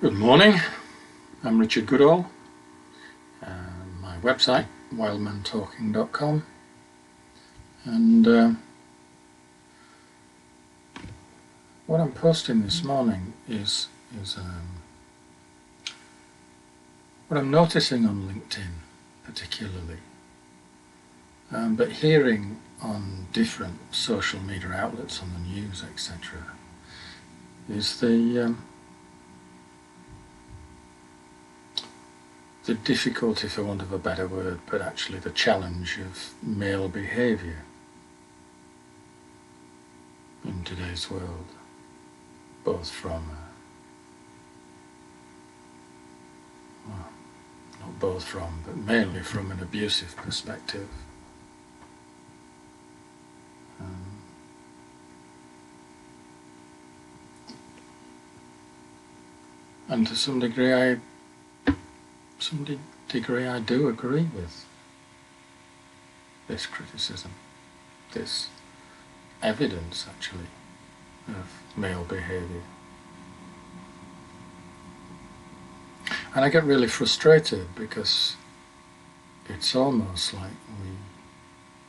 Good morning, I'm Richard Goodall. My website, wildmantalking.com, and what I'm posting this morning is what I'm noticing on LinkedIn particularly, but hearing on different social media outlets, on the news, etc., is the difficulty, for want of a better word, but actually the challenge of male behaviour in today's world, both from not both from, but mainly from an abusive perspective. And to some degree I do agree with this criticism, this evidence actually of male behaviour. And I get really frustrated because it's almost like we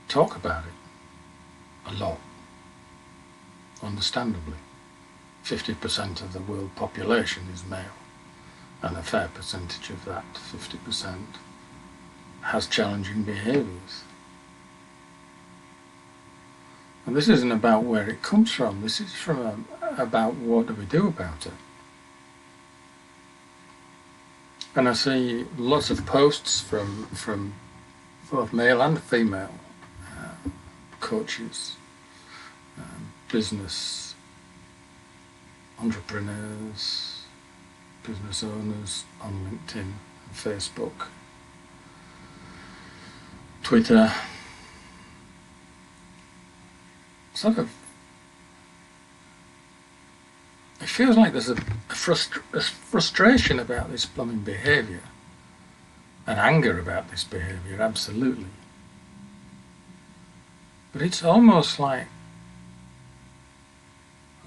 talk about it a lot, understandably. 50% of the world population is male, and a fair percentage of that 50% has challenging behaviours. And this isn't about where it comes from, this is about what do we do about it. And I see lots of posts from both male and female coaches, business entrepreneurs, business owners on LinkedIn and Facebook, Twitter, sort of, it feels like there's a frustration about this plumbing behaviour, and anger about this behaviour, absolutely. But it's almost like,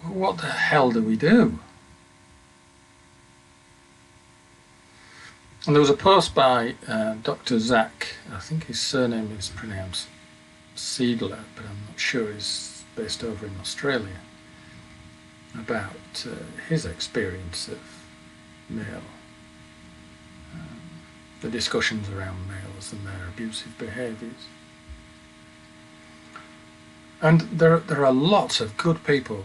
what the hell do we do? And there was a post by Dr. Zach, I think his surname is pronounced Siegler, but I'm not sure, he's based over in Australia, about his experience of male, the discussions around males and their abusive behaviours. And there are lots of good people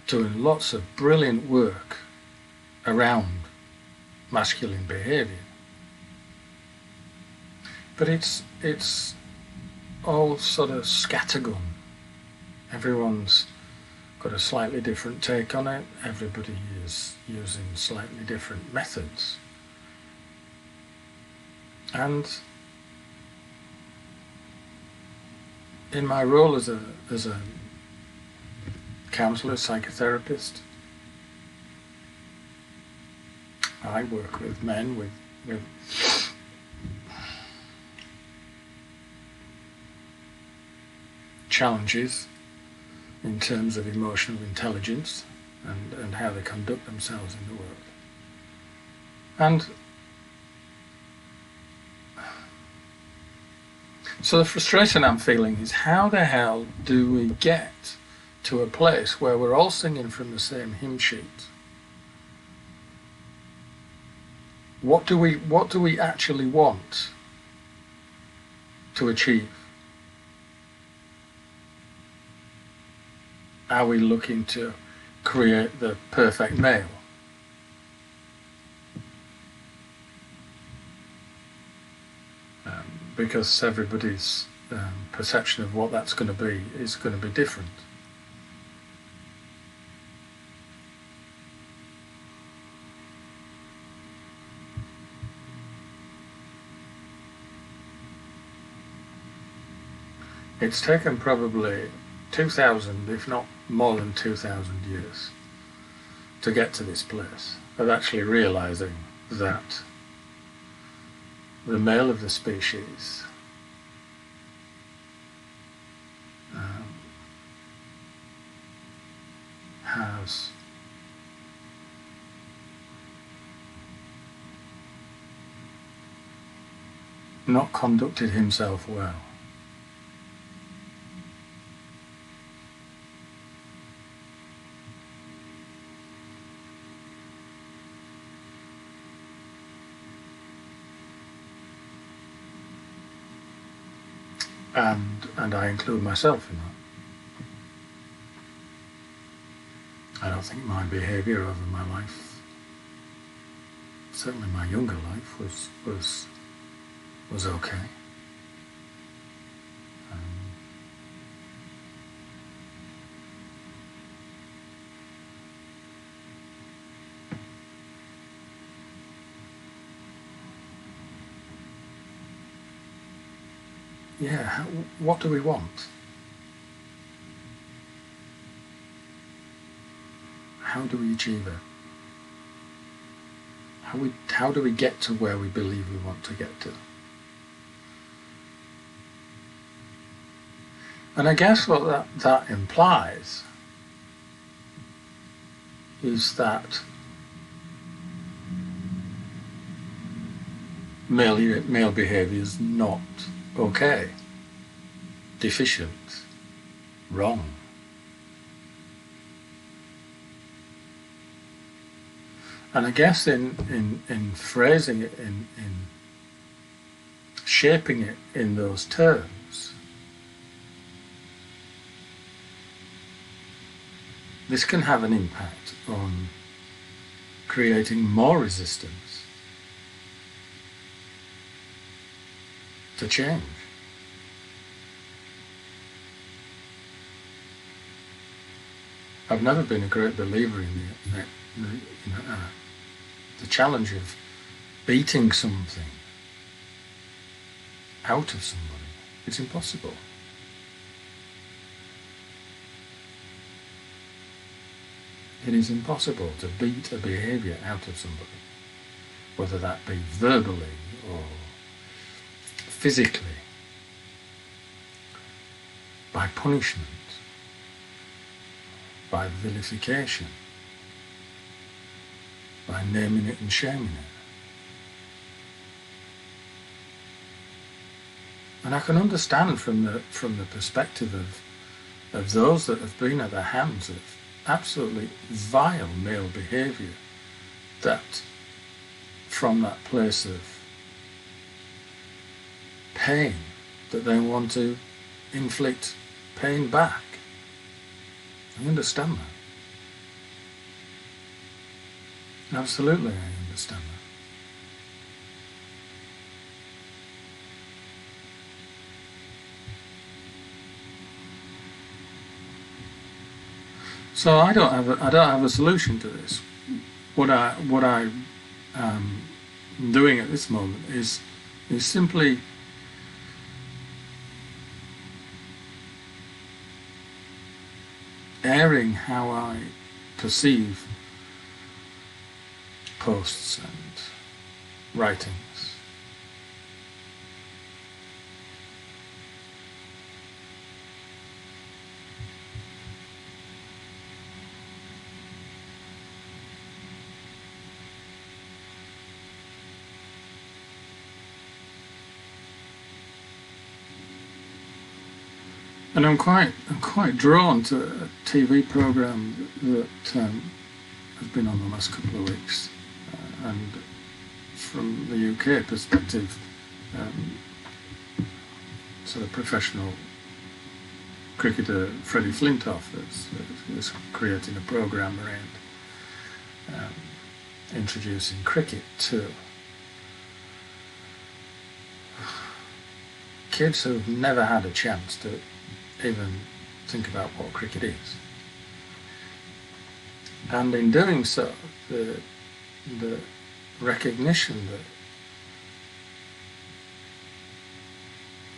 doing lots of brilliant work around masculine behaviour. But it's all sort of scattergun. Everyone's got a slightly different take on it. Everybody is using slightly different methods. And in my role as a counsellor, psychotherapist, I work with men with challenges in terms of emotional intelligence and how they conduct themselves in the world. And so the frustration I'm feeling is, how the hell do we get to a place where we're all singing from the same hymn sheet? What do we actually want to achieve? Are we looking to create the perfect male? Because everybody's perception of what that's going to be is going to be different. It's taken probably 2,000, if not more than 2,000 years to get to this place of actually realising that the male of the species has not conducted himself well. And I include myself in that. I don't think my behaviour over my life, certainly my younger life, was okay. What do we want? How do we achieve it? How do we get to where we believe we want to get to? And I guess what that implies is that male behaviour is not okay, deficient, wrong. And I guess in phrasing it, in shaping it in those terms, this can have an impact on creating more resistance to change. I've never been a great believer in the challenge of beating something out of somebody. It's impossible. It is impossible to beat a behaviour out of somebody, whether that be verbally or physically, by punishment, by vilification, by naming it and shaming it. And I can understand from the perspective of those that have been at the hands of absolutely vile male behaviour, that from that place of pain, that they want to inflict pain back. I understand that. Absolutely, I understand that. So I don't have a solution to this. What I am doing at this moment is simply airing how I perceive posts and writings. And I'm quite drawn to a TV programme that has been on the last couple of weeks, and from the UK perspective, sort of professional cricketer Freddie Flintoff is creating a programme around introducing cricket to kids who've never had a chance to even think about what cricket is. And in doing so, the recognition that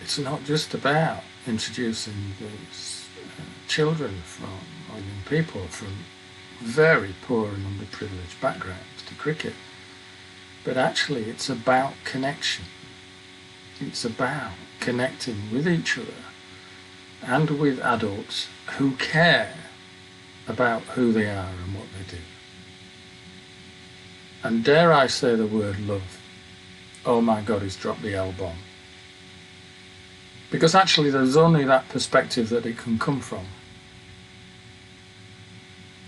it's not just about introducing these children or young people from very poor and underprivileged backgrounds to cricket, but actually it's about connection. It's about connecting with each other and with adults who care about who they are and what they do. And dare I say the word love, oh my God, he's dropped the L-bomb. Because actually there's only that perspective that it can come from.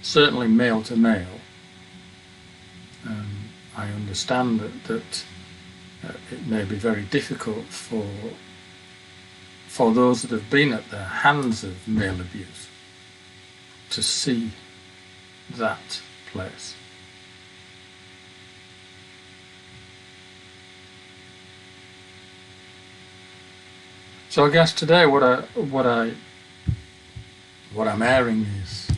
Certainly male to male. I understand that it may be very difficult for those that have been at the hands of male abuse to see that place. So I guess today what I'm airing is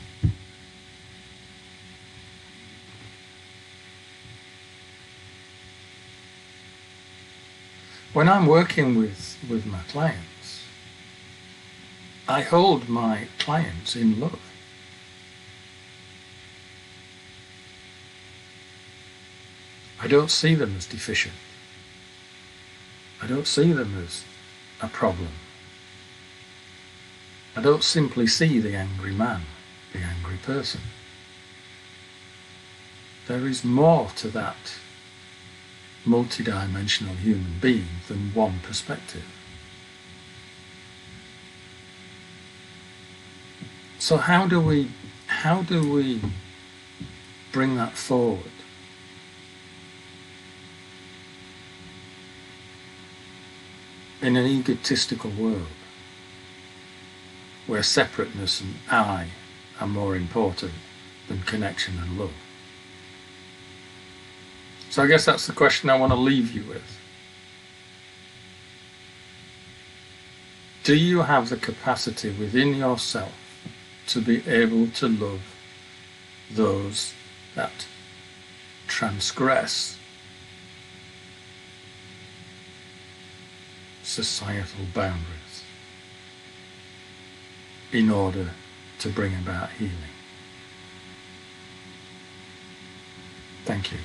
when I'm working with my clients, I hold my clients in love. I don't see them as deficient. I don't see them as a problem. I don't simply see the angry man, the angry person. There is more to that multidimensional human being than one perspective. So how do we bring that forward? In an egotistical world where separateness and I are more important than connection and love. So I guess that's the question I want to leave you with. Do you have the capacity within yourself to be able to love those that transgress societal boundaries in order to bring about healing? Thank you.